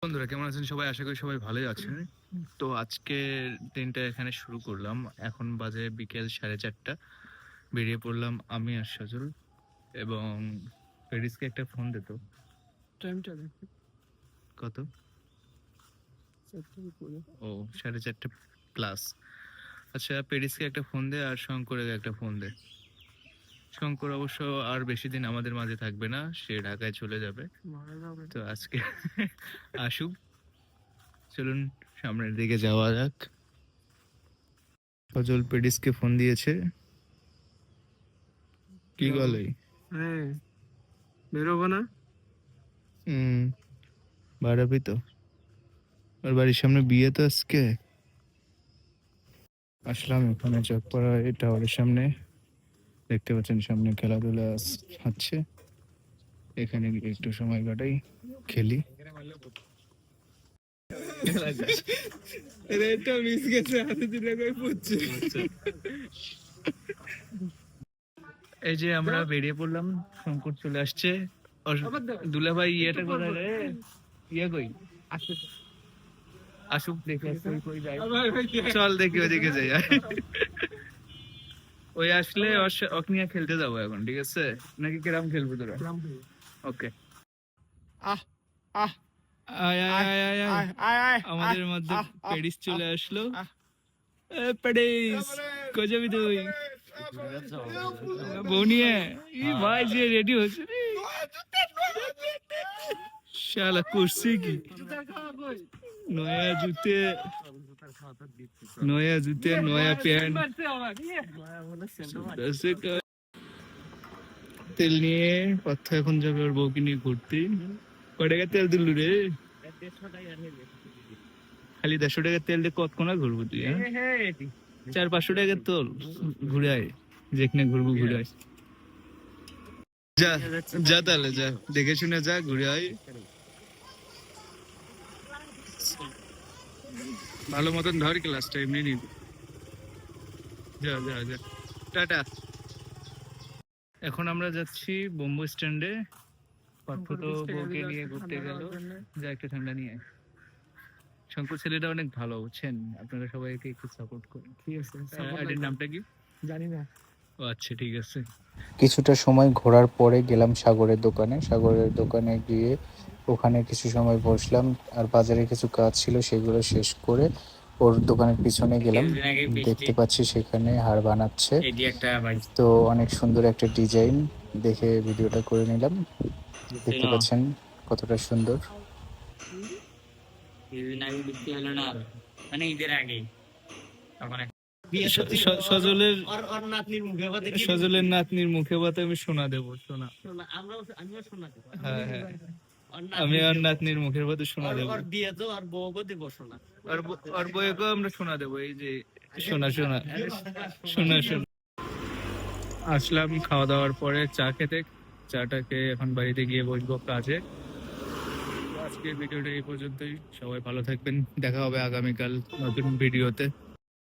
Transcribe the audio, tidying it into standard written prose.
বন্ধুরা কেমন আছেন সবাই? আশা করি সবাই ভালোই আছেন। তো আজকে দিনটা এখানে শুরু করলাম। এখন বাজে বিকেল 4:30। বেরিয়ে পড়লাম আমি আর সজল, এবং প্যারিসকে একটা ফোন দিত। টাইমটা দেখো কত? 4টার উপরে। ও 4:30 প্লাস। আচ্ছা, প্যারিসকে একটা ফোন দে আর শঙ্করকে একটা ফোন দে। শঙ্কর অবশ্য আর বেশি দিন আমাদের মাঝে থাকবে না, সে ঢাকায় চলে যাবে। মারা যাবে। তো আজকে আসুক, চলুন সামনের দিকে যাওয়া যাক। সজল প্যারিসকে ফোন দিয়েছে। কি বলে? হ্যাঁ, বেরোবো না? বাড়াবি তো? ওর বাড়ির সামনে বিয়ে তো আজকে। আসলাম এখানে চকপাড়া এই টাওয়ারের সামনে, দেখতে পাচ্ছেন সামনে খেলাধুলা হচ্ছে। এখানে গিয়ে একটু সময় কাটাই, খেলি। এটা মিস গেছে, হাতে দিলে কই পুচ্ছে। এই যে আমরা বেরিয়ে পড়লাম, শঙ্কর চলে আসছে। দুলাভাই ইয়েটা কোথায় রে? ইয়ে কই? আসুক দেখে কই যায়। চল দেখি ওদিকে যাই। ওই আসলে ওকে নিয়ে খেলতে যাবো এখন, ঠিক আছে? নাকি কিরম খেলবো তোরা? ওকে। আহ আহ আয় আয় আয় আয় আয়। আয় আয় আমাদের মধ্যে প্যারিস চলে আসলো। প্যারিস কই যাবি তুই? বনিয়ে ই ভাই যে রেডি হচ্ছে রে। শালা কুর্সি কি নয়া জুতে, নয়া জুতে নয়া প্যান্ট। তেল নিয়ে পার্থ এখন যাবে ওর বউকে নিয়ে ঘুরতে। কয় টাকা তেল দিলু রে? খালি 150 টাকার তেল দিয়ে কত কোনা ঘুরবো তুই? 400-500 টাকার তোল, ঘুরে আয় যেখানে ঘুরবো ঘুরে আয়। যা যা তাহলে যা, দেখে শুনে যা, ঘুরে আয় ভালো মতন ধর ক্লাসটা, এমনি নিবি। যা যা যা, টাটা। এখন আমরা যাচ্ছি বোম্বো স্ট্যান্ডে। পার্থ তো বউকে নিয়ে ঘুরতে গেল, যা একটু ঠান্ডা নিয়ে আয়। শঙ্কর ছেলেটা অনেক ভালো, বুঝছেন? আপনারা সবাইকে একটু সাপোর্ট করুন, ঠিক আছে? আইডির নামটা কি জানি না। ও আচ্ছা, ঠিক আছে। কিছুটা সময় ঘোরার পরে গেলাম সাগরের দোকানে। সাগরের দোকানে গিয়ে ওখানে কিছু সময় বসলাম, আর বাজারে কিছু কাজ ছিল সেগুলো শেষ করে ওর দোকানের পিছনে গেলাম। দেখতে পাচ্ছি সেখানে হার বানাচ্ছে, তো অনেক সুন্দর একটা ডিজাইন দেখে ভিডিওটা করে নিলাম। দেখতে পাচ্ছেন কতটা সুন্দর। সজলের নাতনির মুখে বাতে আমি সোনা দেবো, সোনা। হ্যাঁ হ্যাঁ, আমি আর নাতনির মুখের বাতে সোনা দেবো। আর বউকেও আমরা সোনা দেবো। এই যে সোনা সোনা সোনা সোনা। আসলাম খাওয়া দাওয়ার পরে চা খেতে। চাটা খেয়ে এখন বাড়িতে গিয়ে বসবো কাজে। আজকের ভিডিওটা এই পর্যন্তই। সবাই ভালো থাকবেন, দেখা হবে আগামীকাল নতুন ভিডিওতে।